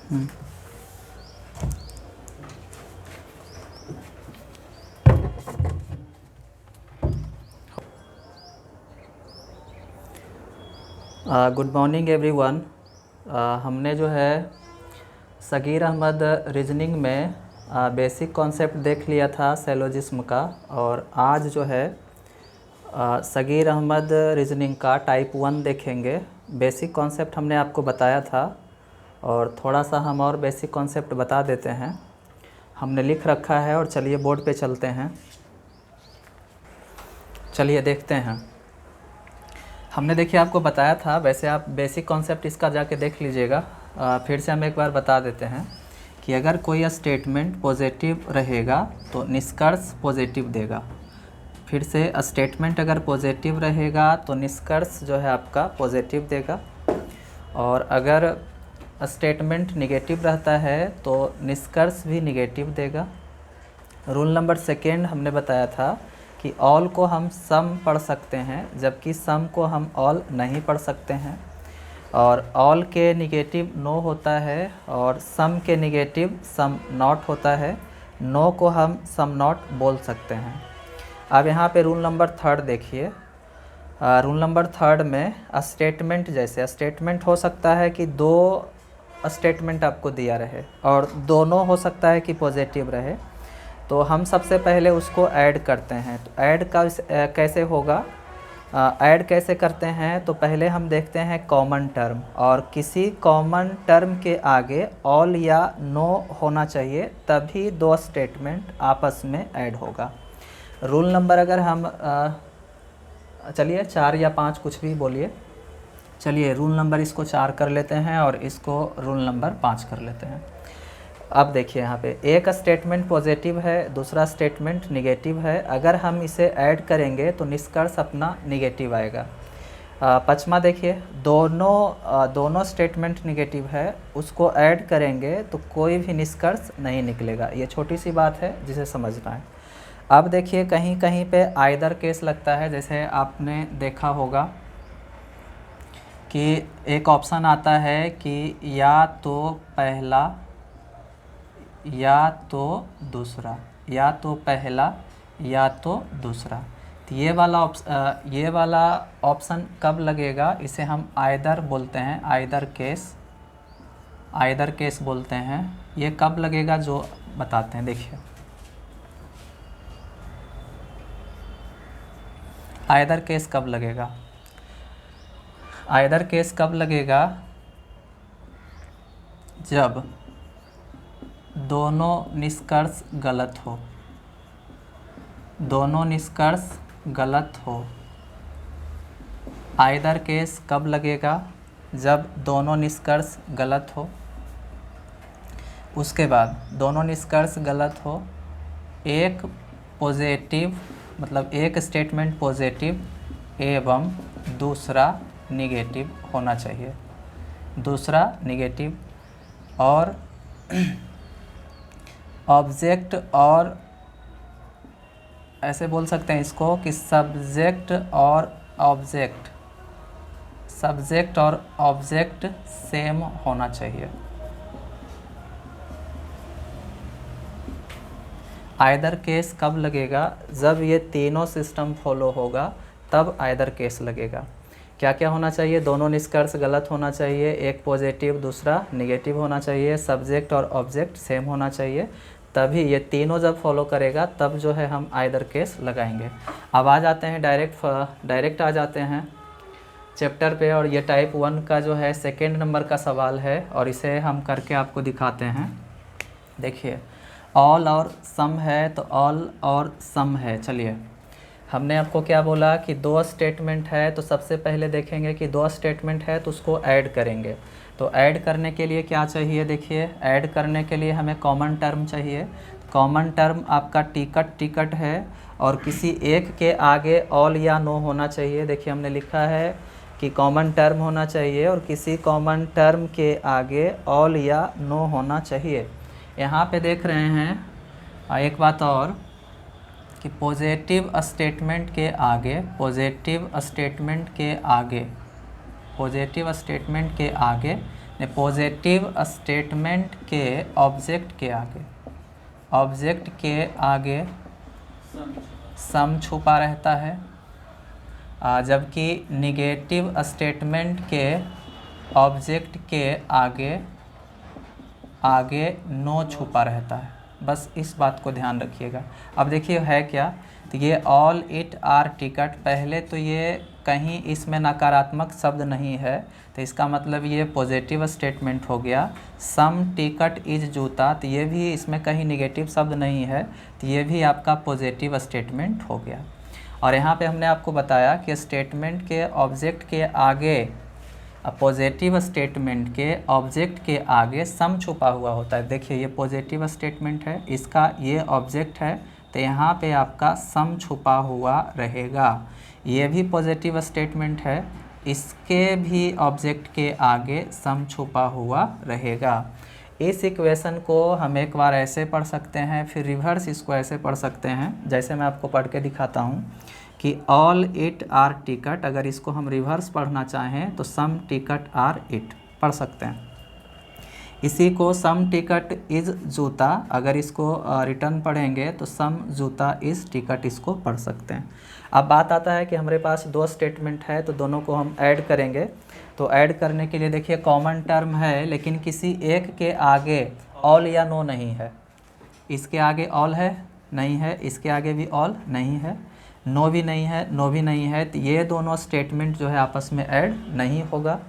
Good morning everyone. हमने जो है सगीर अहमद रीजनिंग में बेसिक कॉन्सेप्ट देख लिया था सेलोजिस्म का, और आज जो है सगीर अहमद रीजनिंग का टाइप 1 देखेंगे। बेसिक कॉन्सेप्ट हमने आपको बताया था, और थोड़ा सा हम और बेसिक कॉन्सेप्ट बता देते हैं। हमने लिख रखा है, और चलिए बोर्ड पे चलते हैं। चलिए देखते हैं। हमने देखिए आपको बताया था, वैसे आप बेसिक कॉन्सेप्ट इसका जाके देख लीजिएगा। फिर से हम एक बार बता देते हैं कि अगर कोई स्टेटमेंट पॉजिटिव रहेगा तो निष्कर्ष पॉजिटिव देगा। फिर से स्टेटमेंट अगर पॉजिटिव रहेगा तो निष्कर्ष जो है आपका पॉजिटिव देगा, और अगर स्टेटमेंट निगेटिव रहता है तो निष्कर्ष भी निगेटिव देगा। रूल नंबर सेकेंड हमने बताया था कि ऑल को हम सम पढ़ सकते हैं, जबकि सम को हम ऑल नहीं पढ़ सकते हैं। और ऑल के निगेटिव नो होता है, और सम के निगेटिव सम नॉट होता है। नो को हम सम नॉट बोल सकते हैं। अब यहाँ पे रूल नंबर थर्ड देखिए। रूल नंबर थर्ड में स्टेटमेंट, जैसे स्टेटमेंट हो सकता है कि दो स्टेटमेंट आपको दिया रहे, और दोनों हो सकता है कि पॉजिटिव रहे। तो हम सबसे पहले उसको ऐड करते हैं। तो ऐड का कैसे होगा, ऐड कैसे करते हैं, तो पहले हम देखते हैं कॉमन टर्म, और किसी कॉमन टर्म के आगे ऑल या नो होना चाहिए, तभी दो स्टेटमेंट आपस में ऐड होगा। रूल नंबर अगर हम चलिए 4 या 5 कुछ भी बोलिए। चलिए रूल नंबर इसको 4 कर लेते हैं, और इसको रूल नंबर 5 कर लेते हैं। अब देखिए यहाँ पे एक स्टेटमेंट पॉजिटिव है, दूसरा स्टेटमेंट निगेटिव है। अगर हम इसे ऐड करेंगे तो निष्कर्ष अपना निगेटिव आएगा। पचमा देखिए, दोनों स्टेटमेंट निगेटिव है, उसको ऐड करेंगे तो कोई भी निष्कर्ष नहीं निकलेगा। ये छोटी सी बात है जिसे समझना है। अब देखिए कहीं कहीं पे आइदर केस लगता है, जैसे आपने देखा होगा कि एक ऑप्शन आता है कि या तो पहला या तो दूसरा, या तो पहला या तो दूसरा। तो ये वाला ऑप्शन कब लगेगा, इसे हम आइदर बोलते हैं, आइदर केस बोलते हैं। ये कब लगेगा जो बताते हैं। देखिए आइदर केस कब लगेगा, आइदर केस कब लगेगा, जब दोनों निष्कर्ष गलत हो। दोनों निष्कर्ष गलत हो। आइदर केस कब लगेगा, जब दोनों निष्कर्ष गलत हो। उसके बाद दोनों निष्कर्ष गलत हो, एक पॉजिटिव मतलब एक स्टेटमेंट पॉजिटिव एवं दूसरा निगेटिव होना चाहिए, दूसरा निगेटिव। और ऑब्जेक्ट, और ऐसे बोल सकते हैं इसको कि सब्जेक्ट और ऑब्जेक्ट सेम होना चाहिए। आइदर केस कब लगेगा, जब ये तीनों सिस्टम फॉलो होगा तब आइदर केस लगेगा। क्या क्या होना चाहिए, दोनों निष्कर्ष गलत होना चाहिए, एक पॉजिटिव दूसरा निगेटिव होना चाहिए, सब्जेक्ट और ऑब्जेक्ट सेम होना चाहिए। तभी ये तीनों जब फॉलो करेगा तब जो है हम आइदर केस लगाएंगे। अब आ जाते हैं डायरेक्ट आ जाते हैं चैप्टर पे, और ये टाइप 1 का जो है सेकेंड नंबर का सवाल है, और इसे हम करके आपको दिखाते हैं। देखिए ऑल और सम है, तो ऑल और सम है। चलिए हमने आपको क्या बोला कि दो स्टेटमेंट है, तो सबसे पहले देखेंगे कि दो स्टेटमेंट है तो उसको ऐड करेंगे। तो ऐड करने के लिए क्या चाहिए, देखिए ऐड करने के लिए हमें कॉमन टर्म चाहिए। कॉमन टर्म आपका टिकट है, और किसी एक के आगे ऑल या नो होना चाहिए। देखिए हमने लिखा है कि कॉमन टर्म होना चाहिए, और किसी कॉमन टर्म के आगे ऑल या नो होना चाहिए। यहाँ पे देख रहे हैं एक बात और कि पॉजिटिव स्टेटमेंट के आगे पॉजिटिव स्टेटमेंट के ऑब्जेक्ट के आगे सम छुपा रहता है, जबकि निगेटिव स्टेटमेंट के ऑब्जेक्ट के आगे नो छुपा रहता है। बस इस बात को ध्यान रखिएगा। अब देखिए है क्या, तो ये ऑल इट आर टिकट, पहले तो ये कहीं इसमें नकारात्मक शब्द नहीं है, तो इसका मतलब ये पॉजिटिव स्टेटमेंट हो गया। सम टिकट इज जूता, तो ये भी इसमें कहीं निगेटिव शब्द नहीं है, तो ये भी आपका पॉजिटिव स्टेटमेंट हो गया। और यहाँ पे हमने आपको बताया कि स्टेटमेंट के ऑब्जेक्ट के आगे, पॉजिटिव स्टेटमेंट के ऑब्जेक्ट के आगे सम छुपा हुआ होता है। देखिए ये पॉजिटिव स्टेटमेंट है, इसका ये ऑब्जेक्ट है, तो यहाँ पे आपका सम छुपा हुआ रहेगा। ये भी पॉजिटिव स्टेटमेंट है, इसके भी ऑब्जेक्ट के आगे सम छुपा हुआ रहेगा। इस इक्वेशन को हम एक बार ऐसे पढ़ सकते हैं, फिर रिवर्स इसको ऐसे पढ़ सकते हैं, जैसे मैं आपको पढ़ के दिखाता हूँ कि ऑल इट आर टिकट, अगर इसको हम रिवर्स पढ़ना चाहें तो सम टिकट आर इट पढ़ सकते हैं। इसी को सम टिकट इज़ जूता, अगर इसको रिटर्न पढ़ेंगे तो सम जूता इज़ टिकट, इसको पढ़ सकते हैं। अब बात आता है कि हमारे पास दो स्टेटमेंट है, तो दोनों को हम ऐड करेंगे। तो ऐड करने के लिए देखिए कॉमन टर्म है, लेकिन किसी एक के आगे ऑल या नो नहीं है। इसके आगे ऑल है, नहीं है, इसके आगे भी ऑल नहीं है, नो भी नहीं है, नो भी नहीं है, तो ये दोनों स्टेटमेंट जो है आपस में ऐड नहीं होगा।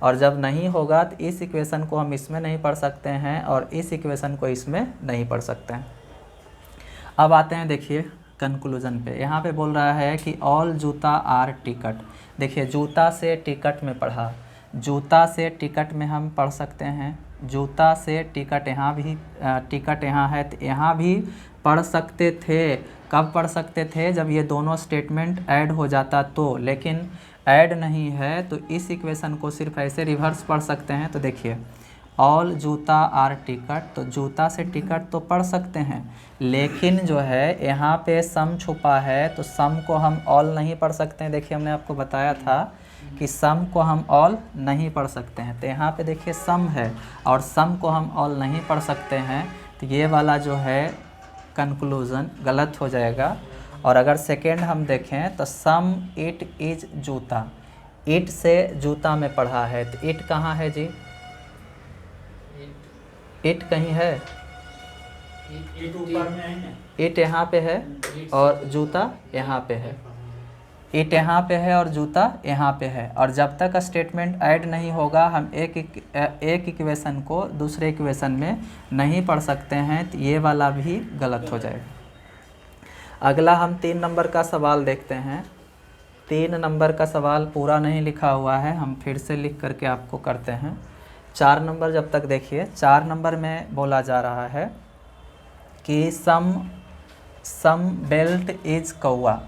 और जब नहीं होगा तो इस इक्वेशन को हम इसमें नहीं पढ़ सकते हैं और इस इक्वेशन को इसमें नहीं पढ़ सकते हैं। अब आते हैं देखिए कंक्लूजन पे। यहाँ पे बोल रहा है कि ऑल जूता आर टिकट। देखिए जूता से टिकट में पढ़ा, जूता से टिकट में हम पढ़ सकते हैं, जूता से टिकट, यहाँ भी टिकट यहाँ है, तो यहाँ भी पढ़ सकते थे। कब पढ़ सकते थे? जब ये दोनों स्टेटमेंट ऐड हो जाता तो, लेकिन ऐड नहीं है, तो इस इक्वेशन को सिर्फ ऐसे रिवर्स पढ़ सकते हैं। तो देखिए ऑल जूता आर टिकट, तो जूता से टिकट तो पढ़ सकते हैं, लेकिन जो है यहाँ पे सम छुपा है, तो सम को हम ऑल नहीं पढ़ सकते हैं। देखिए हमने आपको बताया था कि सम को हम ऑल नहीं पढ़ सकते हैं, तो यहाँ पे देखिए सम है और सम को हम ऑल नहीं पढ़ सकते हैं, तो ये वाला जो है कंक्लूज़न गलत हो जाएगा। और अगर सेकेंड हम देखें तो सम इट इज जूता, इट से जूता में पढ़ा है, तो इट कहाँ है जी? इट कहीं है? इट ऊपर में है ना? इट यहाँ पे है और जूता यहाँ पे है, इट यहाँ पे है और जूता यहाँ पे है। और जब तक स्टेटमेंट ऐड नहीं होगा हम एक इक्वेशन को दूसरे इक्वेशन में नहीं पढ़ सकते हैं, तो ये वाला भी गलत हो जाएगा। अगला हम 3 नंबर का सवाल देखते हैं। 3 नंबर का सवाल पूरा नहीं लिखा हुआ है, हम फिर से लिख करके आपको करते हैं। 4 नंबर जब तक देखिए, 4 नंबर में बोला जा रहा है कि सम बेल्ट इज कौआ,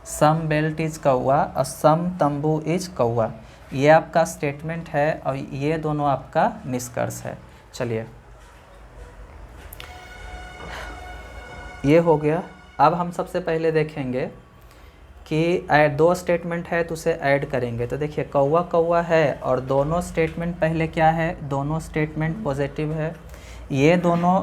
सम बेल्ट इज कौआ और सम तंबू इज कौआ, ये आपका स्टेटमेंट है और ये दोनों आपका निष्कर्ष है। चलिए ये हो गया। अब हम सबसे पहले देखेंगे कि 2 स्टेटमेंट है तो उसे ऐड करेंगे। तो देखिए कौआ कौआ है और दोनों स्टेटमेंट पहले क्या है? दोनों स्टेटमेंट पॉजिटिव है, ये दोनों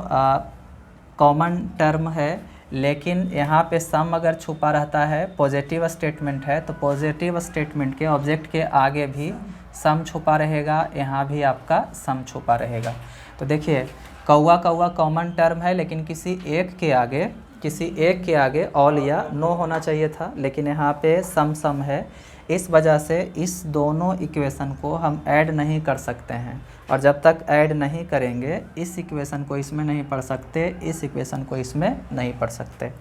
कॉमन टर्म है, लेकिन यहाँ पे सम अगर छुपा रहता है, पॉजिटिव स्टेटमेंट है, तो पॉजिटिव स्टेटमेंट के ऑब्जेक्ट के आगे भी सम छुपा रहेगा, यहाँ भी आपका सम छुपा रहेगा। तो देखिए कौआ कौआ कॉमन टर्म है, लेकिन किसी एक के आगे ऑल या नो होना चाहिए था, लेकिन यहाँ पे सम है। इस वजह से इस दोनों इक्वेशन को हम ऐड नहीं कर सकते हैं, और जब तक ऐड नहीं करेंगे इस इक्वेशन को इसमें नहीं पढ़ सकते, इस इक्वेशन को इसमें नहीं पढ़ सकते।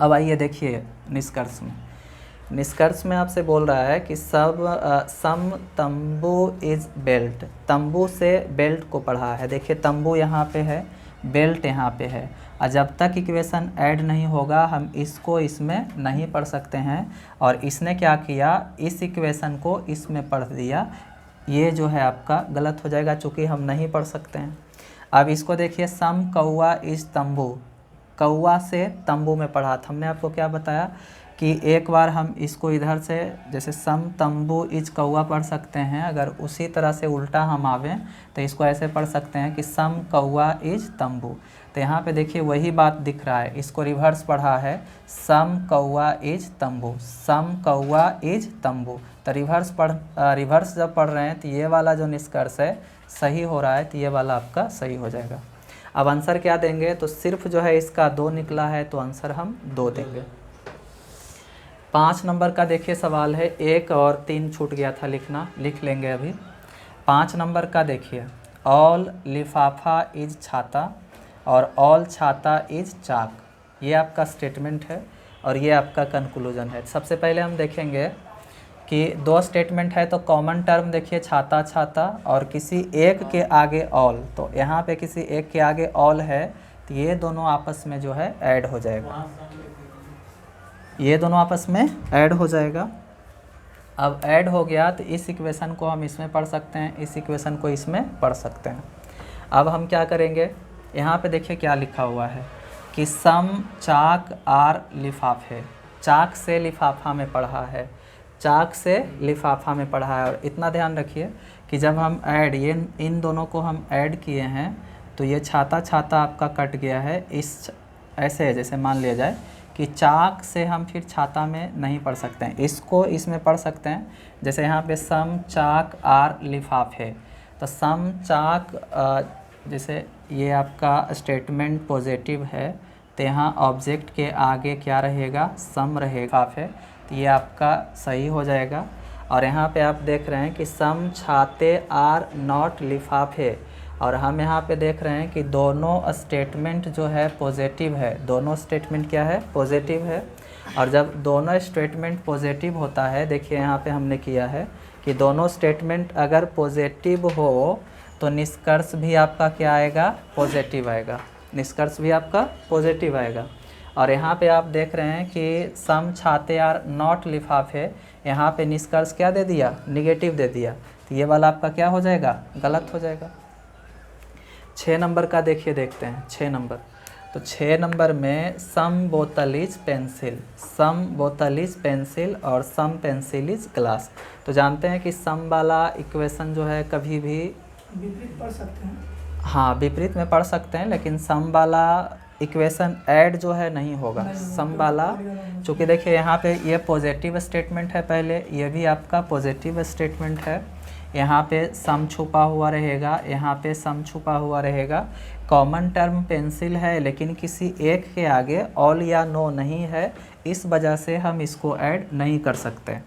अब आइए देखिए निष्कर्ष में। निष्कर्ष में आपसे बोल रहा है कि सम तंबू इज बेल्ट, तंबू से बेल्ट को पढ़ा है। देखिए तंबू यहाँ पे है, बेल्ट यहाँ पे है, और जब तक इक्वेशन ऐड नहीं होगा हम इसको इसमें नहीं पढ़ सकते हैं। और इसने क्या किया? इस इक्वेशन को इसमें पढ़ दिया, ये जो है आपका गलत हो जाएगा चूँकि हम नहीं पढ़ सकते हैं। अब इसको देखिए सम कौआ इज तंबू, कौआ से तंबू में पढ़ा था। हमने आपको क्या बताया कि एक बार हम इसको इधर से जैसे सम तंबू इज कौआ पढ़ सकते हैं, अगर उसी तरह से उल्टा हम आवें तो इसको ऐसे पढ़ सकते हैं कि सम कौआ इज तंबू। तो यहाँ पे देखिए वही बात दिख रहा है, इसको रिवर्स पढ़ा है सम कौआ इज तंबू, सम कौआ इज तंबू। तो रिवर्स जब पढ़ रहे हैं तो ये वाला जो निष्कर्ष है सही हो रहा है, तो ये वाला आपका सही हो जाएगा। अब आंसर क्या देंगे, तो सिर्फ जो है इसका 2 निकला है तो आंसर हम 2 देंगे। 5 नंबर का देखिए सवाल है, 1 और 3 छूट गया था लिखना, लिख लेंगे अभी। 5 नंबर का देखिए, ऑल लिफाफा इज छाता और ऑल छाता इज चाक, ये आपका स्टेटमेंट है और ये आपका कंक्लूजन है। सबसे पहले हम देखेंगे कि 2 स्टेटमेंट है तो कॉमन टर्म देखिए छाता छाता और किसी एक के आगे ऑल, तो यहाँ पे किसी एक के आगे ऑल है तो ये दोनों आपस में जो है ऐड हो जाएगा, ये दोनों आपस में ऐड हो जाएगा। अब ऐड हो गया तो इस इक्वेशन को हम इसमें पढ़ सकते हैं, इस इक्वेशन को इसमें पढ़ सकते हैं। अब हम क्या करेंगे, यहाँ पे देखिए क्या लिखा हुआ है कि सम चाक आर लिफाफे, चाक से लिफाफा में पढ़ा है, चाक से लिफाफा में पढ़ा है। और इतना ध्यान रखिए कि जब हम ऐड ये इन दोनों को हम ऐड किए हैं तो ये छाता छाता आपका कट गया है, इस ऐसे जैसे मान लिया जाए कि चाक से हम फिर छाता में नहीं पढ़ सकते हैं, इसको इसमें पढ़ सकते हैं। जैसे यहाँ पे सम चाक आर लिफाफे, तो सम चाक जैसे ये आपका स्टेटमेंट पॉजिटिव है तो यहाँ ऑब्जेक्ट के आगे क्या रहेगा, सम रहेगा, लिफाफे, तो ये आपका सही हो जाएगा। और यहाँ पे आप देख रहे हैं कि सम छाते आर नॉट लिफाफे, और हम यहाँ पे देख रहे हैं कि दोनों स्टेटमेंट जो है पॉजिटिव है, दोनों स्टेटमेंट क्या है, पॉजिटिव है। और जब दोनों स्टेटमेंट पॉजिटिव होता है, देखिए यहाँ पे हमने किया है कि दोनों स्टेटमेंट अगर पॉजिटिव हो तो निष्कर्ष भी आपका क्या आएगा, पॉजिटिव आएगा, निष्कर्ष भी आपका पॉजिटिव आएगा। और यहाँ पे आप देख रहे हैं कि सम छाते आर नॉट लिफाफे, यहाँ पे निष्कर्ष क्या दे दिया, निगेटिव दे दिया, तो ये वाला आपका क्या हो जाएगा, गलत हो जाएगा। 6 नंबर का देखिए, देखते हैं 6 नंबर। तो 6 नंबर में सम बोतल इज पेंसिल, सम बोतल इज पेंसिल और सम पेंसिल इज ग्लास। तो जानते हैं कि सम वाला इक्वेशन जो है कभी भी विपरीत पढ़ सकते हैं, हाँ विपरीत में पढ़ सकते हैं, लेकिन सम वाला इक्वेशन ऐड जो है नहीं होगा, सम वाला, चूँकि देखिए यहाँ पे ये पॉजिटिव स्टेटमेंट है, पहले ये भी आपका पॉजिटिव स्टेटमेंट है, यहाँ पे सम छुपा हुआ रहेगा, यहाँ पे सम छुपा हुआ रहेगा। कॉमन टर्म पेंसिल है लेकिन किसी एक के आगे ऑल या नो नहीं है, इस वजह से हम इसको ऐड नहीं कर सकते।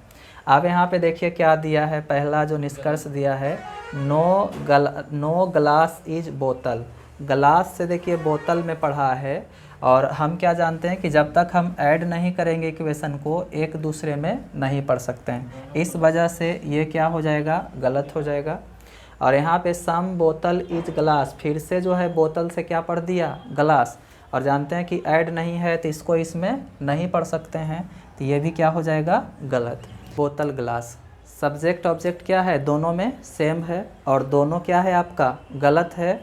अब यहाँ पे देखिए क्या दिया है, पहला जो निष्कर्ष दिया है नो ग्लास इज बोतल, ग्लास से देखिए बोतल में पढ़ा है, और हम क्या जानते हैं कि जब तक हम ऐड नहीं करेंगे इक्वेशन को एक दूसरे में नहीं पढ़ सकते हैं, इस वजह से ये क्या हो जाएगा, गलत हो जाएगा। और यहाँ पे सम बोतल इज ग्लास, फिर से जो है बोतल से क्या पढ़ दिया, ग्लास, और जानते हैं कि ऐड नहीं है तो इसको इसमें नहीं पढ़ सकते हैं, तो ये भी क्या हो जाएगा, गलत। बोतल ग्लास, सब्जेक्ट ऑब्जेक्ट क्या है, दोनों में सेम है और दोनों क्या है आपका गलत है।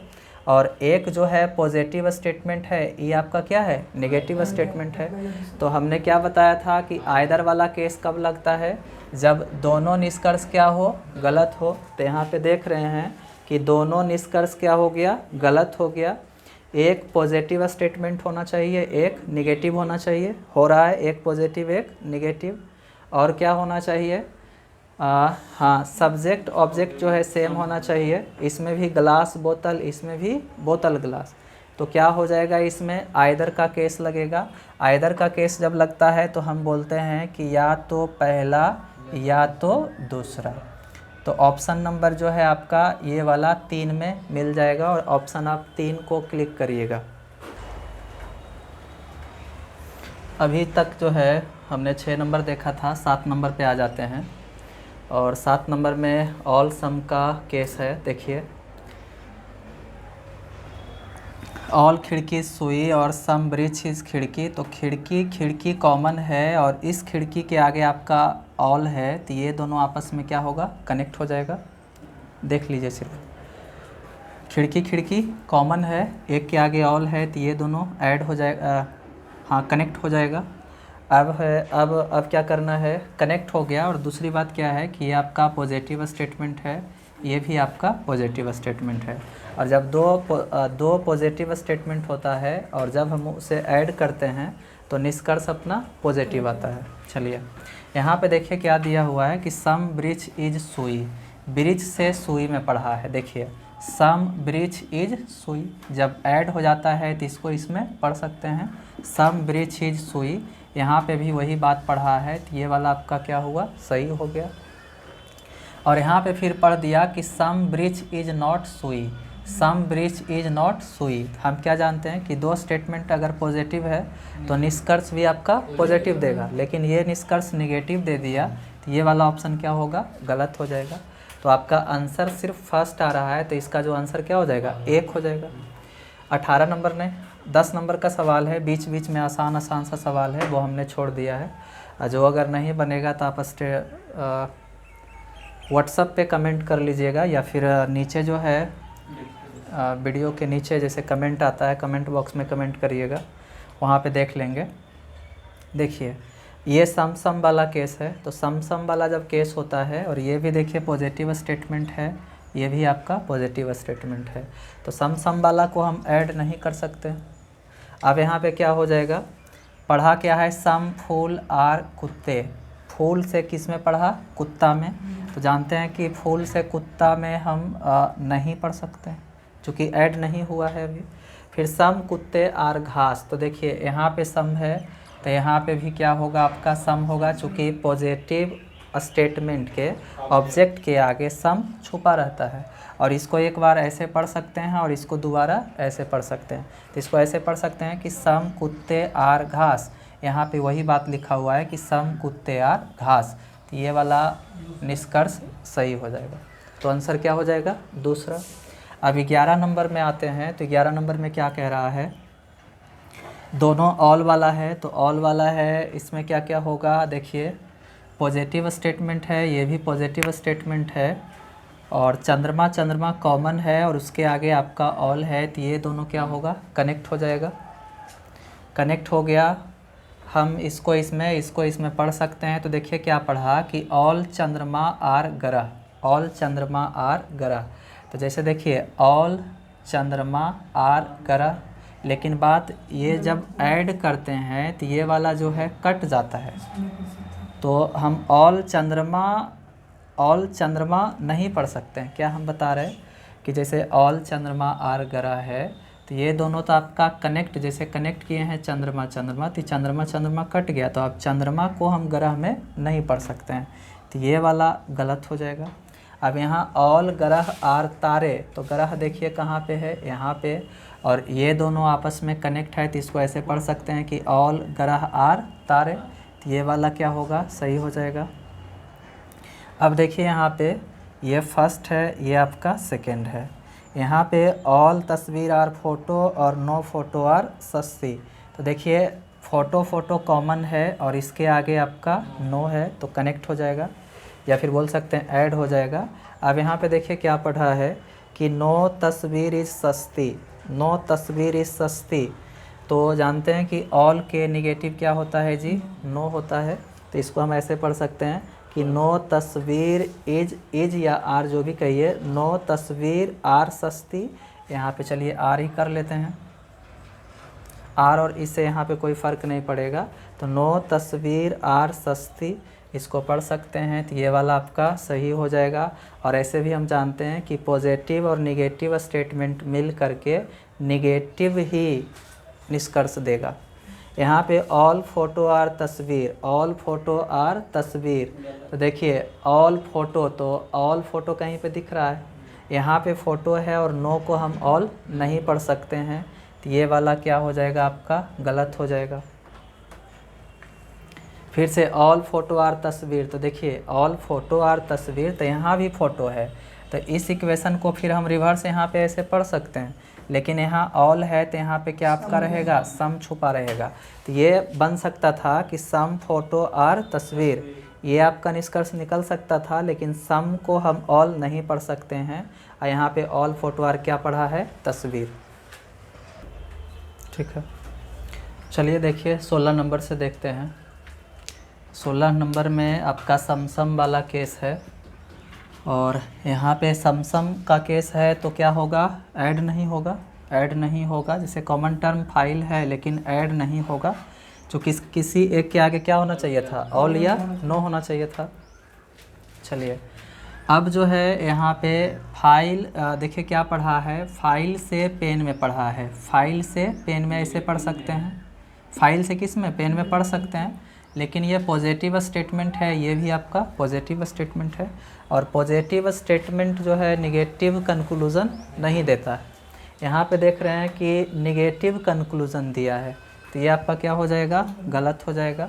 और एक जो है पॉजिटिव स्टेटमेंट है, ये आपका क्या है, नेगेटिव स्टेटमेंट है। तो हमने क्या बताया था कि आइदर वाला केस कब लगता है, जब दोनों निष्कर्ष क्या हो, गलत हो। तो यहाँ पे देख रहे हैं कि दोनों निष्कर्ष क्या हो गया, गलत हो गया। एक पॉजिटिव स्टेटमेंट होना चाहिए, एक नेगेटिव होना चाहिए, हो रहा है एक पॉजिटिव एक नेगेटिव। और क्या होना चाहिए, हाँ सब्जेक्ट ऑब्जेक्ट जो है सेम होना चाहिए, इसमें भी ग्लास बोतल, इसमें भी बोतल ग्लास। तो क्या हो जाएगा, इसमें आइदर का केस लगेगा। आइदर का केस जब लगता है तो हम बोलते हैं कि या तो पहला या तो दूसरा। तो ऑप्शन नंबर जो है आपका ये वाला 3 में मिल जाएगा, और ऑप्शन आप 3 को क्लिक करिएगा। अभी तक जो है हमने 6 नंबर देखा था, 7 नंबर पे आ जाते हैं। और 7 नंबर में ऑल सम का केस है, देखिए ऑल खिड़की सुई और सम ब्रिज इस खिड़की। तो खिड़की कॉमन है और इस खिड़की के आगे आपका ऑल है, तो ये दोनों आपस में क्या होगा, कनेक्ट हो जाएगा। देख लीजिए सिर्फ खिड़की कॉमन है, एक के आगे ऑल है, तो ये दोनों ऐड हो जाएगा, हाँ कनेक्ट हो जाएगा। अब है अब क्या करना है, कनेक्ट हो गया। और दूसरी बात क्या है कि ये आपका पॉजिटिव स्टेटमेंट है, ये भी आपका पॉजिटिव स्टेटमेंट है। और जब दो पॉजिटिव स्टेटमेंट होता है और जब हम उसे ऐड करते हैं तो निष्कर्ष अपना पॉजिटिव आता है। चलिए यहाँ पे देखिए क्या दिया हुआ है कि सम ब्रिज इज सुई, ब्रिज से सुई में पढ़ा है। देखिए सम ब्रिज इज सुई, जब ऐड हो जाता है तो इसको इसमें पढ़ सकते हैं, सम ब्रिज इज सुई। यहाँ पे भी वही बात पढ़ा है, तो ये वाला आपका क्या हुआ, सही हो गया। और यहाँ पे फिर पढ़ दिया कि सम ब्रिज इज नॉट सुई, सम ब्रिज इज नॉट सुई। हम क्या जानते हैं कि दो स्टेटमेंट अगर पॉजिटिव है तो निष्कर्ष भी आपका पॉजिटिव देगा, लेकिन ये निष्कर्ष नेगेटिव दे दिया तो ये वाला ऑप्शन क्या होगा, गलत हो जाएगा। तो आपका आंसर सिर्फ फर्स्ट आ रहा है, तो इसका जो आंसर क्या हो जाएगा, 1 हो जाएगा। 18 नंबर ने 10 नंबर का सवाल है, बीच बीच में आसान सा सवाल है, वो हमने छोड़ दिया है। जो अगर नहीं बनेगा तो आप व्हाट्सएप पे कमेंट कर लीजिएगा, या फिर नीचे जो है वीडियो के नीचे जैसे कमेंट आता है, कमेंट बॉक्स में कमेंट करिएगा, वहाँ पे देख लेंगे। देखिए ये सम वाला केस है, तो सम वाला जब केस होता है, और ये भी देखिए पॉजिटिव स्टेटमेंट है, ये भी आपका पॉजिटिव स्टेटमेंट है, तो सम वाला को हम ऐड नहीं कर सकते। अब यहाँ पे क्या हो जाएगा, पढ़ा क्या है, सम फूल आर कुत्ते, फूल से किस में पढ़ा, कुत्ता में। तो जानते हैं कि फूल से कुत्ता में हम नहीं पढ़ सकते क्योंकि ऐड नहीं हुआ है अभी। फिर सम कुत्ते आर घास, तो देखिए यहाँ पे सम है तो यहाँ पे भी क्या होगा, आपका सम होगा, चूँकि पॉजिटिव स्टेटमेंट के ऑब्जेक्ट के आगे सम छुपा रहता है। और इसको एक बार ऐसे पढ़ सकते हैं और इसको दोबारा ऐसे पढ़ सकते हैं। तो इसको ऐसे पढ़ सकते हैं कि सम कुत्ते आर घास, यहाँ पे वही बात लिखा हुआ है कि सम कुत्ते आर घास, तो ये वाला निष्कर्ष सही हो जाएगा। तो आंसर क्या हो जाएगा, दूसरा। अब 11 नंबर में आते हैं, तो 11 नंबर में क्या कह रहा है, दोनों ऑल वाला है, तो ऑल वाला है, इसमें क्या क्या होगा, देखिए पॉजिटिव स्टेटमेंट है, ये भी पॉजिटिव स्टेटमेंट है, और चंद्रमा कॉमन है और उसके आगे आपका ऑल है, तो ये दोनों क्या होगा, कनेक्ट हो जाएगा। कनेक्ट हो गया, हम इसको इसमें पढ़ सकते हैं। तो देखिए क्या पढ़ा कि ऑल चंद्रमा आर ग्रह, ऑल चंद्रमा आर ग्रह। तो जैसे देखिए ऑल चंद्रमा आर ग्रह, लेकिन बात ये जब ऐड करते हैं तो ये वाला जो है कट जाता है, तो हम ऑल चंद्रमा नहीं पढ़ सकते हैं। क्या हम बता रहे हैं कि जैसे ऑल चंद्रमा आर ग्रह है, तो ये दोनों तो आपका कनेक्ट, जैसे कनेक्ट किए हैं चंद्रमा, तो चंद्रमा कट गया, तो अब चंद्रमा को हम ग्रह में नहीं पढ़ सकते हैं, तो ये वाला गलत हो जाएगा। अब यहाँ ऑल ग्रह आर तारे, तो ग्रह देखिए कहाँ पे है, यहाँ पे, और ये दोनों आपस में कनेक्ट है, तो इसको ऐसे पढ़ सकते हैं कि ऑल ग्रह आर तारे, तो ये वाला क्या होगा, सही हो जाएगा। अब देखिए यहाँ पे ये फर्स्ट है, ये आपका सेकंड है। यहाँ पे ऑल तस्वीर आर फोटो और नो फोटो आर सस्ती, तो देखिए फ़ोटो कॉमन है और इसके आगे आपका नो है, तो कनेक्ट हो जाएगा, या फिर बोल सकते हैं ऐड हो जाएगा। अब यहाँ पे देखिए क्या पढ़ा है कि नो तस्वीर इज़ सस्ती, नो तस्वीर इज़ सस्ती, तो जानते हैं कि ऑल के निगेटिव क्या होता है जी, नो होता है, तो इसको हम ऐसे पढ़ सकते हैं कि नो तस्वीर इज या आर जो भी कहिए, नो तस्वीर आर सस्ती। यहाँ पे चलिए आर ही कर लेते हैं, आर और इससे यहाँ पे कोई फ़र्क नहीं पड़ेगा, तो नो तस्वीर आर सस्ती इसको पढ़ सकते हैं, तो ये वाला आपका सही हो जाएगा। और ऐसे भी हम जानते हैं कि पॉजिटिव और निगेटिव स्टेटमेंट मिल करके निगेटिव ही निष्कर्ष देगा। यहाँ पे ऑल फोटो आर तस्वीर, ऑल फोटो आर तस्वीर, तो देखिए ऑल फोटो, तो ऑल फोटो कहीं पे दिख रहा है, यहाँ पे फ़ोटो है और नो को हम ऑल नहीं पढ़ सकते हैं, तो ये वाला क्या हो जाएगा, आपका गलत हो जाएगा। फिर से ऑल फोटो आर तस्वीर, तो देखिए ऑल फोटो आर तस्वीर, तो यहाँ भी फ़ोटो है, तो इस इक्वेशन को फिर हम रिवर्स यहाँ पे ऐसे पढ़ सकते हैं, लेकिन यहाँ ऑल है तो यहाँ पे क्या आपका रहेगा, सम छुपा रहेगा, तो ये बन सकता था कि सम फोटो आर तस्वीर, ये आपका निष्कर्ष निकल सकता था, लेकिन सम को हम ऑल नहीं पढ़ सकते हैं, और यहाँ पे ऑल फोटो आर क्या पढ़ा है, तस्वीर। ठीक है, चलिए देखिए 16 नंबर से देखते हैं। 16 नंबर में आपका समसम वाला केस है, और यहाँ पे समसम का केस है तो क्या होगा, ऐड नहीं होगा, ऐड नहीं होगा। जैसे कॉमन टर्म फाइल है लेकिन ऐड नहीं होगा, जो किसी एक के आगे क्या होना चाहिए था, ऑल या नो होना चाहिए था। चलिए अब जो है यहाँ पे फाइल, देखिए क्या पढ़ा है, फाइल से पेन में पढ़ा है, फाइल से पेन में ऐसे पढ़ सकते हैं, फाइल से किस में, पेन में पढ़ सकते हैं। लेकिन ये पॉजिटिव स्टेटमेंट है, ये भी आपका पॉजिटिव स्टेटमेंट है, और पॉजिटिव स्टेटमेंट जो है निगेटिव कंक्लूज़न नहीं देता है। यहाँ पे देख रहे हैं कि निगेटिव कंक्लूज़न दिया है, तो ये आपका क्या हो जाएगा, गलत हो जाएगा।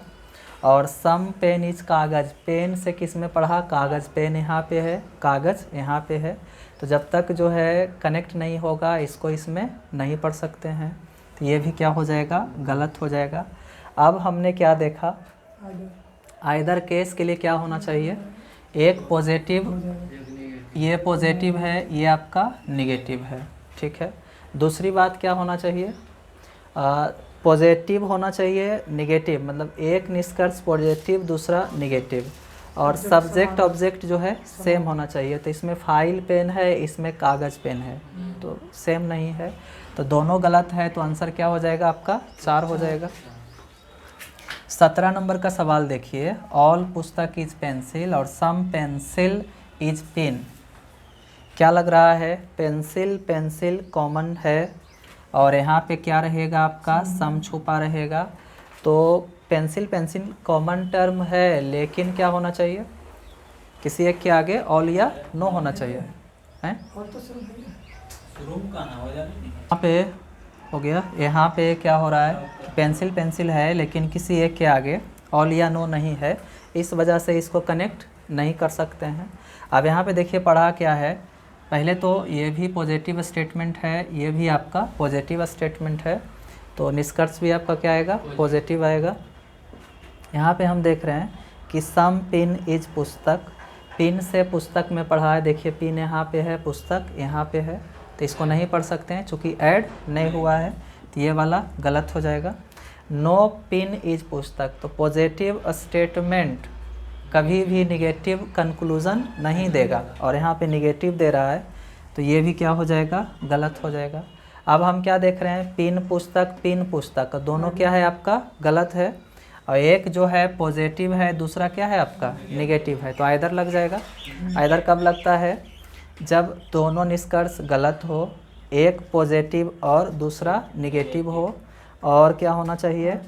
और सम पेन इज कागज़, पेन से किस में पढ़ा, कागज़, पेन यहाँ पे है, कागज़ यहाँ पे है, तो जब तक जो है कनेक्ट नहीं होगा इसको इसमें नहीं पढ़ सकते हैं, तो ये भी क्या हो जाएगा, गलत हो जाएगा। अब हमने क्या देखा, आइदर केस के लिए क्या होना चाहिए, एक पॉजिटिव, ये पॉजिटिव है, ये आपका निगेटिव है, ठीक है। दूसरी बात क्या होना चाहिए, पॉजिटिव होना चाहिए, निगेटिव, मतलब एक निष्कर्ष पॉजिटिव दूसरा निगेटिव, और सब्जेक्ट ऑब्जेक्ट जो है सेम होना चाहिए। तो इसमें फाइल पेन है, इसमें कागज़ पेन है, तो सेम नहीं है, तो दोनों गलत है, तो आंसर क्या हो जाएगा आपका, 4 हो जाएगा। 17 नंबर का सवाल देखिए, ऑल पुस्तक इज पेंसिल और सम पेंसिल इज पेन। क्या लग रहा है, पेंसिल पेंसिल कॉमन है, और यहाँ पे क्या रहेगा आपका, सम छुपा रहेगा। तो पेंसिल पेंसिल कॉमन टर्म है, लेकिन क्या होना चाहिए, किसी एक के आगे ऑल या नो होना चाहिए, हैं। और तो सब है। रूम का ना हो जाए। यहाँ पे हो गया, यहाँ पे क्या हो रहा है, पेंसिल पेंसिल है लेकिन किसी एक के आगे ऑल या नो नहीं है, इस वजह से इसको कनेक्ट नहीं कर सकते हैं। अब यहाँ पे देखिए पढ़ा क्या है, पहले तो ये भी पॉजिटिव स्टेटमेंट है, ये भी आपका पॉजिटिव स्टेटमेंट है, तो निष्कर्ष भी आपका क्या आएगा, पॉजिटिव आएगा। यहाँ पे हम देख रहे हैं कि सम पिन इज पुस्तक, पिन से पुस्तक में पढ़ा है, देखिए पिन यहाँ पे है, पुस्तक यहाँ पे है, तो इसको नहीं पढ़ सकते हैं चूँकि ऐड नहीं हुआ है, तो ये वाला गलत हो जाएगा। नो पिन इज पुस्तक, तो पॉजिटिव स्टेटमेंट कभी भी निगेटिव कंक्लूज़न नहीं देगा, और यहाँ पे निगेटिव दे रहा है, तो ये भी क्या हो जाएगा, गलत हो जाएगा। अब हम क्या देख रहे हैं, पिन पुस्तक, दोनों क्या है आपका, गलत है, और एक जो है पॉजिटिव है, दूसरा क्या है आपका, निगेटिव है, तो आइदर लग जाएगा। आइदर कब लगता है, जब दोनों निष्कर्ष गलत हो, एक पॉजिटिव और दूसरा निगेटिव हो, और क्या होना चाहिए,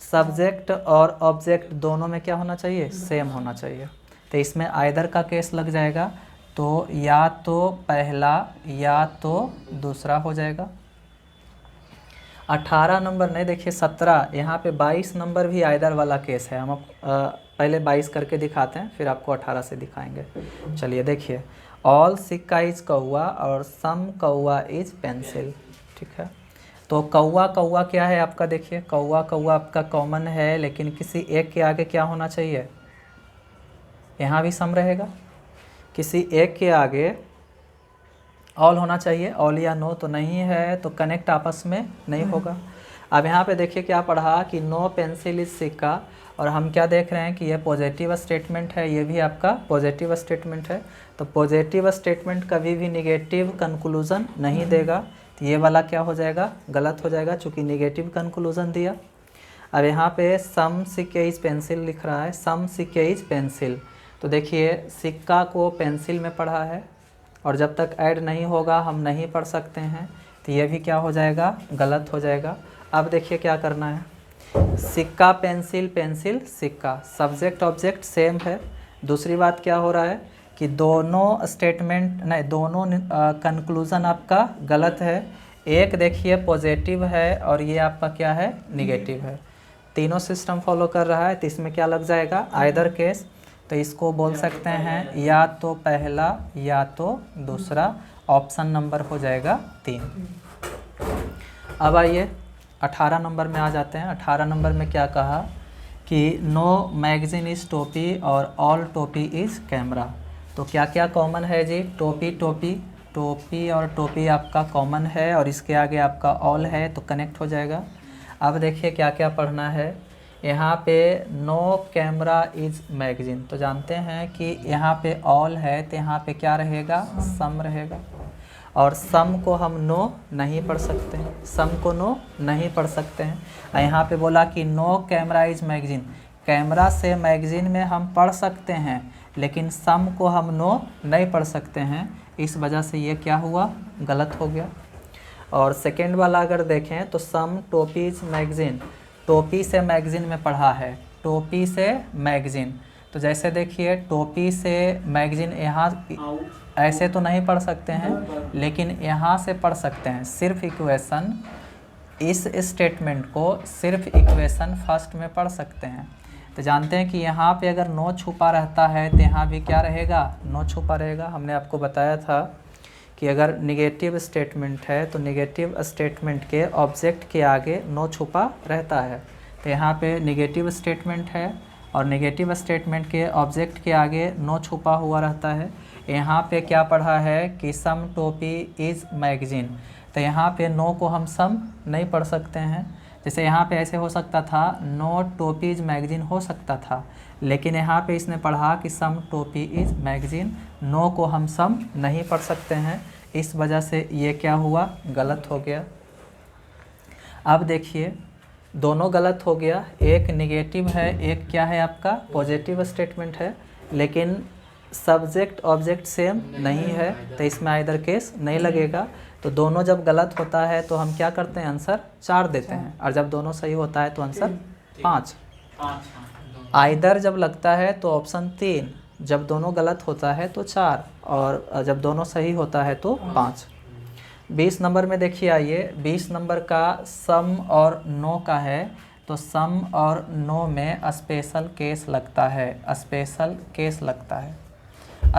सब्जेक्ट और ऑब्जेक्ट दोनों में क्या होना चाहिए, सेम होना चाहिए। तो इसमें आइदर का केस लग जाएगा, तो या तो पहला या तो दूसरा हो जाएगा। 18 नंबर नहीं, देखिए 17, यहाँ पे 22 नंबर भी आइदर वाला केस है। हम पहले 22 करके दिखाते हैं, फिर आपको 18 से दिखाएंगे। चलिए देखिए, ऑल सिक्का इज कौआ और सम कौआ इज पेंसिल, ठीक है। तो कौआ कौआ क्या है आपका, देखिए कौआ कौआ आपका कॉमन है, लेकिन किसी एक के आगे क्या होना चाहिए, यहाँ भी सम रहेगा, किसी एक के आगे ऑल होना चाहिए, ऑल या नो तो नहीं है, तो कनेक्ट आपस में नहीं होगा। अब यहाँ पे देखिए क्या पढ़ा कि नो पेंसिल इज सिक्का, और हम क्या देख रहे हैं कि ये पॉजिटिव स्टेटमेंट है, ये भी आपका पॉजिटिव स्टेटमेंट है, तो पॉजिटिव स्टेटमेंट कभी भी निगेटिव कंक्लूज़न नहीं देगा, तो ये वाला क्या हो जाएगा, गलत हो जाएगा, चूँकि निगेटिव कंक्लूज़न दिया। अब यहाँ पे सम सिक्के इज पेंसिल लिख रहा है, सम सिक्के इज पेंसिल, तो देखिए सिक्का को पेंसिल में पढ़ा है, और जब तक ऐड नहीं होगा हम नहीं पढ़ सकते हैं, तो ये भी क्या हो जाएगा, गलत हो जाएगा। अब देखिए क्या करना है, सिक्का पेंसिल पेंसिल सिक्का, सब्जेक्ट ऑब्जेक्ट सेम है। दूसरी बात क्या हो रहा है कि दोनों स्टेटमेंट नहीं, दोनों कंक्लूज़न आपका गलत है। एक देखिए पॉजिटिव है और ये आपका क्या है, निगेटिव है। तीनों सिस्टम फॉलो कर रहा है, तो इसमें क्या लग जाएगा, आइदर केस, तो इसको बोल सकते हैं या तो पहला या तो दूसरा, ऑप्शन नंबर हो जाएगा 3। अब आइए 18 नंबर में आ जाते हैं। 18 नंबर में क्या कहा कि नो मैगज़ीन इज़ टोपी और ऑल टोपी इज़ कैमरा, तो क्या क्या कॉमन है जी, टोपी टोपी, टोपी और टोपी आपका कॉमन है, और इसके आगे आपका ऑल है, तो कनेक्ट हो जाएगा। अब देखिए क्या क्या पढ़ना है यहाँ पे नो कैमरा इज मैगजीन, तो जानते हैं कि यहाँ पे ऑल है तो यहाँ पे क्या रहेगा, सम रहेगा। और सम को हम नो नहीं पढ़ सकते हैं, सम को नो नहीं पढ़ सकते हैं। और यहाँ पे बोला कि no camera is magazine, camera से मैगजीन में हम पढ़ सकते हैं लेकिन सम को हम नो नहीं पढ़ सकते हैं, इस वजह से ये क्या हुआ, गलत हो गया। और सेकेंड वाला अगर देखें तो सम टोपीज मैगजीन, टोपी से मैगजीन में पढ़ा है, टोपी से मैगजीन, तो जैसे देखिए टोपी से मैगजीन यहाँ ऐसे तो नहीं पढ़ सकते हैं लेकिन यहाँ से पढ़ सकते हैं। सिर्फ इक्वेशन, इस स्टेटमेंट को सिर्फ इक्वेशन फर्स्ट में पढ़ सकते हैं। तो जानते हैं कि यहाँ पे अगर नो छुपा रहता है तो यहाँ भी क्या रहेगा, नो छुपा रहेगा। हमने आपको बताया था कि अगर निगेटिव स्टेटमेंट है तो निगेटिव स्टेटमेंट के ऑब्जेक्ट के आगे नो छुपा रहता है। तो यहाँ पे निगेटिव स्टेटमेंट है और निगेटिव स्टेटमेंट के ऑब्जेक्ट के आगे नो छुपा हुआ रहता है। यहाँ पे क्या पढ़ा है कि सम टोपी इज़ मैगजीन, तो यहाँ पे नो को हम सम नहीं पढ़ सकते हैं। जैसे यहाँ पे ऐसे हो सकता था नो टोपीज मैगजीन हो सकता था, लेकिन यहाँ पे इसने पढ़ा कि सम टोपी इज़ मैगजीन, नो को हम सम नहीं पढ़ सकते हैं, इस वजह से ये क्या हुआ, गलत हो गया। अब देखिए दोनों गलत हो गया, एक निगेटिव है एक क्या है आपका पॉजिटिव स्टेटमेंट है, लेकिन सब्जेक्ट ऑब्जेक्ट सेम नहीं है तो इसमें आइदर केस नहीं लगेगा। तो दोनों जब गलत होता है तो हम क्या करते हैं, आंसर 4 देते हैं, और जब दोनों सही होता है तो आंसर 5। आइदर जब लगता है तो ऑप्शन 3, जब दोनों गलत होता है तो 4, और जब दोनों सही होता है तो 5। 20 नंबर में देखिए, आइए 20 नंबर का सम और नो का है, तो सम और नो में स्पेशल केस लगता है, स्पेशल केस लगता है।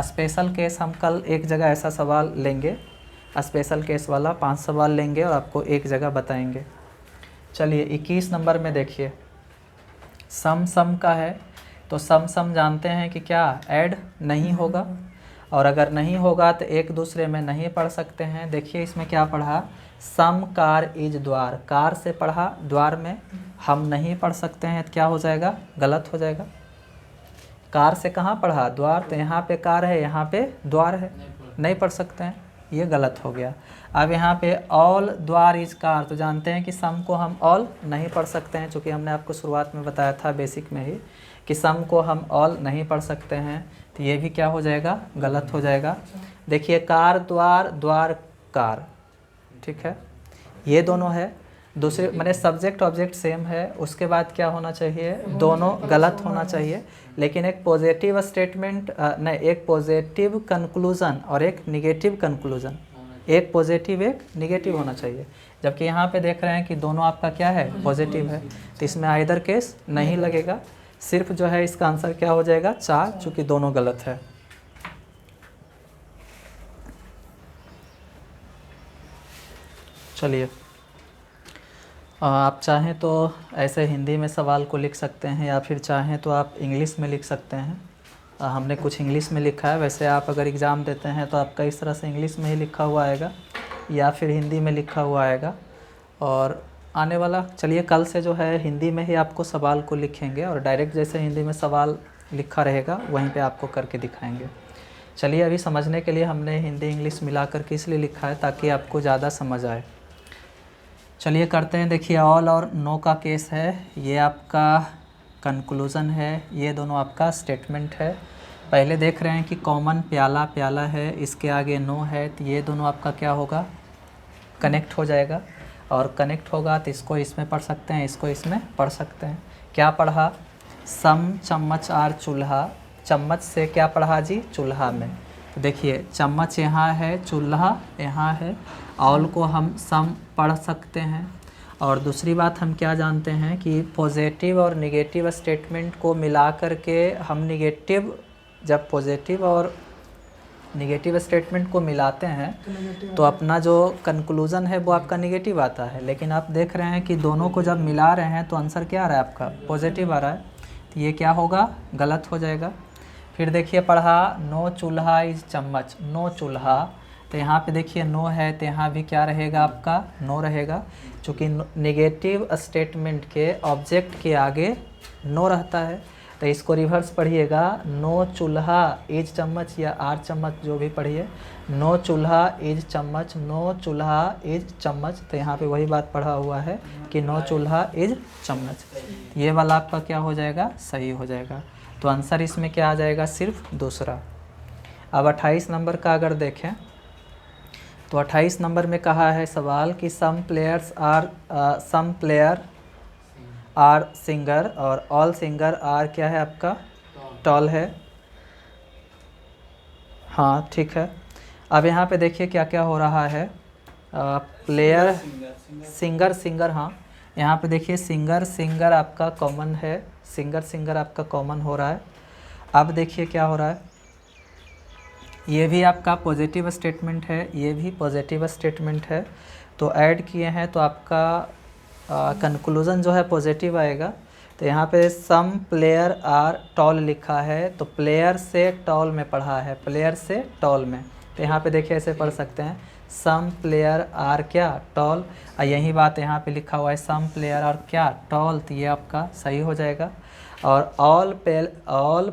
स्पेशल केस हम कल एक जगह ऐसा सवाल लेंगे, स्पेशल केस वाला 5 सवाल लेंगे और आपको एक जगह बताएंगे। चलिए 21 नंबर में देखिए, सम का है, तो सम जानते हैं कि क्या ऐड नहीं होगा, और अगर नहीं होगा तो एक दूसरे में नहीं पढ़ सकते हैं। देखिए इसमें क्या पढ़ा, सम कार इज द्वार, कार से पढ़ा, द्वार में हम नहीं पढ़ सकते हैं, तो क्या हो जाएगा, गलत हो जाएगा। कार से कहाँ पढ़ा, द्वार, तो यहाँ पे कार है यहाँ पे द्वार है, नहीं पढ़ सकते हैं, ये गलत हो गया। अब यहाँ पे ऑल द्वार इज कार, तो जानते हैं कि सम को हम ऑल नहीं पढ़ सकते हैं, चूँकि हमने आपको शुरुआत में बताया था बेसिक में ही कि सम को हम ऑल नहीं पढ़ सकते हैं, तो ये भी क्या हो जाएगा, गलत हो जाएगा। देखिए कार द्वार, द्वार कार, ठीक है, ये दोनों है। दूसरे मैंने सब्जेक्ट ऑब्जेक्ट सेम है, उसके बाद क्या होना चाहिए, दोनों गलत होना चाहिए, लेकिन एक पॉजिटिव स्टेटमेंट नहीं, एक पॉजिटिव कंक्लूज़न और एक निगेटिव कंक्लूज़न, एक पॉजिटिव एक निगेटिव होना चाहिए। जबकि यहाँ पे देख रहे हैं कि दोनों आपका क्या है, पॉजिटिव है, तो इसमें आइदर केस नहीं लगेगा। सिर्फ जो है इसका आंसर क्या हो जाएगा, 4, चूँकि दोनों गलत है। चलिए आप चाहें तो ऐसे हिंदी में सवाल को लिख सकते हैं, या फिर चाहें तो आप इंग्लिश में लिख सकते हैं। हमने कुछ इंग्लिश में लिखा है, वैसे आप अगर एग्ज़ाम देते हैं तो आपका इस तरह से इंग्लिश में ही लिखा हुआ आएगा या फिर हिंदी में लिखा हुआ आएगा। और आने वाला, चलिए कल से जो है हिंदी में ही आपको सवाल को लिखेंगे, और डायरेक्ट जैसे हिंदी में सवाल लिखा रहेगा वहीं पे आपको करके दिखाएंगे। चलिए अभी समझने के लिए हमने हिंदी इंग्लिश मिला कर के इसलिए लिखा है ताकि आपको ज़्यादा समझ आए। चलिए करते हैं। देखिए ऑल और नो का केस है, ये आपका कंक्लूज़न है, ये दोनों आपका स्टेटमेंट है। पहले देख रहे हैं कि कॉमन प्याला प्याला है, इसके आगे नो है, तो ये दोनों आपका क्या होगा, कनेक्ट हो जाएगा, और कनेक्ट होगा तो इसको इसमें पढ़ सकते हैं, इसको इसमें पढ़ सकते हैं। क्या पढ़ा, सम चम्मच आर चूल्हा, चम्मच से क्या पढ़ा जी, चूल्हा में। तो देखिए चम्मच यहाँ है, चूल्हा यहाँ है, ऑल को हम सम पढ़ सकते हैं। और दूसरी बात हम क्या जानते हैं कि पॉजिटिव और निगेटिव स्टेटमेंट को मिला कर के हम निगेटिव, जब पॉजिटिव और निगेटिव स्टेटमेंट को मिलाते हैं तो अपना जो कंक्लूज़न है वो आपका निगेटिव आता है। लेकिन आप देख रहे हैं कि दोनों को जब मिला रहे हैं तो आंसर क्या आ रहा है आपका, पॉजिटिव आ रहा है, तो ये क्या होगा, गलत हो जाएगा। फिर देखिए पढ़ा नो चूल्हा इज चम्मच, नो चूल्हा, तो यहाँ पे देखिए नो है तो यहाँ भी क्या रहेगा आपका, नो रहेगा, चूँकि निगेटिव स्टेटमेंट के ऑब्जेक्ट के आगे नो रहता है, तो इसको रिवर्स पढ़िएगा, नो चूल्हा इज चम्मच या आर चम्मच जो भी पढ़िए, नो चूल्हा इज चम्मच, नो चूल्हा इज चम्मच। तो यहाँ पे वही बात पढ़ा हुआ है कि नो चूल्हा इज चम्मच। ये वाला आपका क्या हो जाएगा, सही हो जाएगा। तो आंसर इसमें क्या आ जाएगा, सिर्फ दूसरा। अब 28 नंबर का अगर देखें तो 28 नंबर में कहा है सवाल कि सम प्लेयर आर सिंगर और ऑल सिंगर आर क्या है आपका, टॉल है। हाँ ठीक है। अब यहाँ पे देखिए क्या क्या हो रहा है, प्लेयर सिंगर, हाँ यहाँ पे देखिए सिंगर आपका कॉमन है, सिंगर आपका कॉमन हो रहा है। अब देखिए क्या हो रहा है, ये भी आपका पॉजिटिव स्टेटमेंट है, ये भी पॉजिटिव स्टेटमेंट है, तो ऐड किए हैं तो आपका कंक्लूज़न जो है पॉजिटिव आएगा। तो यहाँ पे सम प्लेयर आर टॉल लिखा है, तो प्लेयर से टॉल में पढ़ा है, प्लेयर से टॉल में। तो यहाँ पे देखिए ऐसे पढ़ सकते हैं, सम प्लेयर आर क्या, टॉल। यही बात यहाँ पे लिखा हुआ है, सम प्लेयर आर क्या, टॉल। तो ये आपका सही हो जाएगा। और ऑल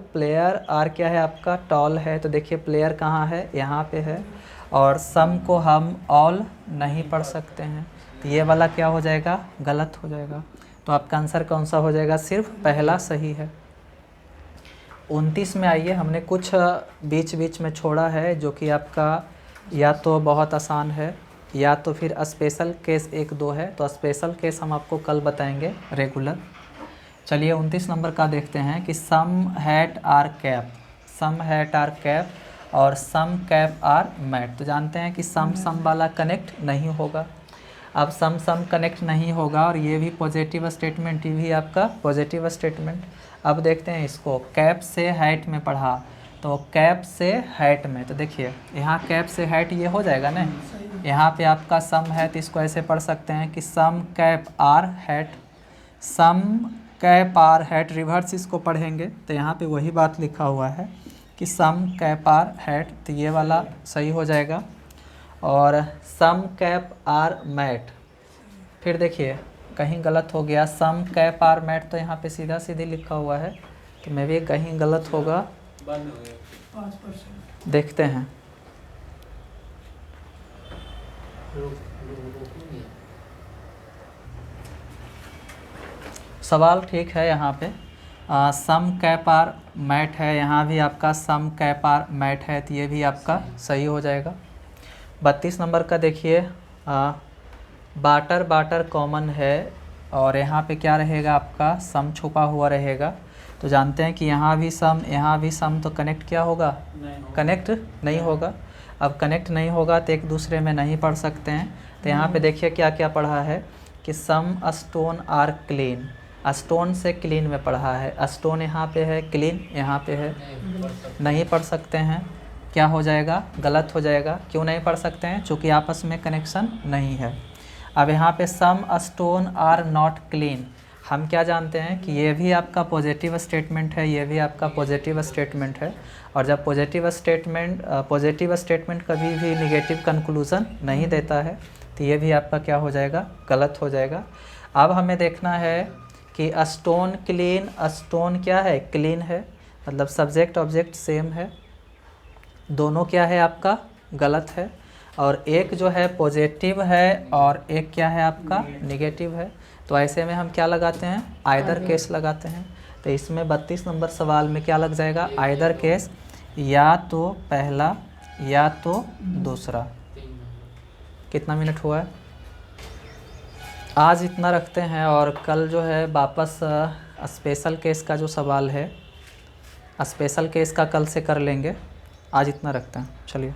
प्लेयर आर क्या है आपका, टॉल है। तो देखिए प्लेयर कहाँ है, यहाँ पे है। और सम को हम ऑल नहीं पढ़ सकते हैं, तो ये वाला क्या हो जाएगा, गलत हो जाएगा। तो आपका आंसर कौन सा हो जाएगा, सिर्फ पहला सही है। 29 में आइए, हमने कुछ बीच में छोड़ा है जो कि आपका या तो बहुत आसान है या तो फिर स्पेशल केस 1-2 है। तो स्पेशल केस हम आपको कल बताएंगे रेगुलर। चलिए 29 नंबर का देखते हैं कि some hat are cap, some hat are cap और सम कैप आर मैट। तो जानते हैं कि सम वाला कनेक्ट नहीं होगा। अब सम कनेक्ट नहीं होगा और ये भी पॉजिटिव स्टेटमेंट, ये भी आपका पॉजिटिव स्टेटमेंट। अब देखते हैं इसको, कैप से हैट में पढ़ा, तो कैप से हैट में, तो देखिए यहाँ कैप से हैट ये हो जाएगा ना, यहाँ पे आपका सम है, तो इसको ऐसे पढ़ सकते हैं कि some cap are hat, some cap are hat. Reverse इसको पढ़ेंगे तो यहाँ पे वही बात लिखा हुआ है कि सम कैप आर हैट, तो ये वाला सही हो जाएगा। और सम कैप आर मैट, फिर देखिए कहीं गलत हो गया, सम कैप आर मैट, तो यहाँ पे सीधी लिखा हुआ है, तो मैं भी कहीं गलत होगा, 5%। देखते हैं। सवाल ठीक है, यहाँ पे सम कैप आर मैट है, यहाँ भी आपका सम कैप आर मैट है, तो ये भी आपका सही हो जाएगा। 32 नंबर का देखिए, बाटर कॉमन है और यहाँ पे क्या रहेगा आपका, सम छुपा हुआ रहेगा। तो जानते हैं कि यहाँ भी सम, तो कनेक्ट क्या होगा, कनेक्ट नहीं होगा। अब कनेक्ट नहीं होगा तो एक दूसरे में नहीं पढ़ सकते हैं। तो यहाँ पे देखिए क्या क्या पढ़ा है कि सम स्टोन आर क्लीन, स्टोन से क्लीन में पढ़ा है, स्टोन यहाँ पे है, क्लीन यहाँ पे है, नहीं पढ़ सकते हैं। क्या हो जाएगा, गलत हो जाएगा। क्यों नहीं पढ़ सकते हैं, चूँकि आपस में कनेक्शन नहीं है। अब यहाँ पे सम स्टोन आर नॉट क्लीन, हम क्या जानते हैं कि ये भी आपका पॉजिटिव स्टेटमेंट है, ये भी आपका पॉजिटिव स्टेटमेंट है। और जब पॉजिटिव स्टेटमेंट कभी भी निगेटिव कंक्लूज़न नहीं देता है, तो ये भी आपका क्या हो जाएगा, गलत हो जाएगा। अब हमें देखना है कि स्टोन क्लीन, स्टोन क्या है, क्लीन है, मतलब सब्जेक्ट ऑब्जेक्ट सेम है, दोनों क्या है आपका, गलत है। और एक जो है पॉजिटिव है और एक क्या है आपका, नेगेटिव है। तो ऐसे में हम क्या लगाते हैं, आइदर केस लगाते हैं। तो इसमें 32 नंबर सवाल में क्या लग जाएगा, आइदर केस, या तो पहला या तो दूसरा। कितना मिनट हुआ है, आज इतना रखते हैं और कल जो है वापस स्पेशल केस का जो सवाल है, स्पेशल केस का कल से कर लेंगे। आज इतना रखते हैं, चलिए।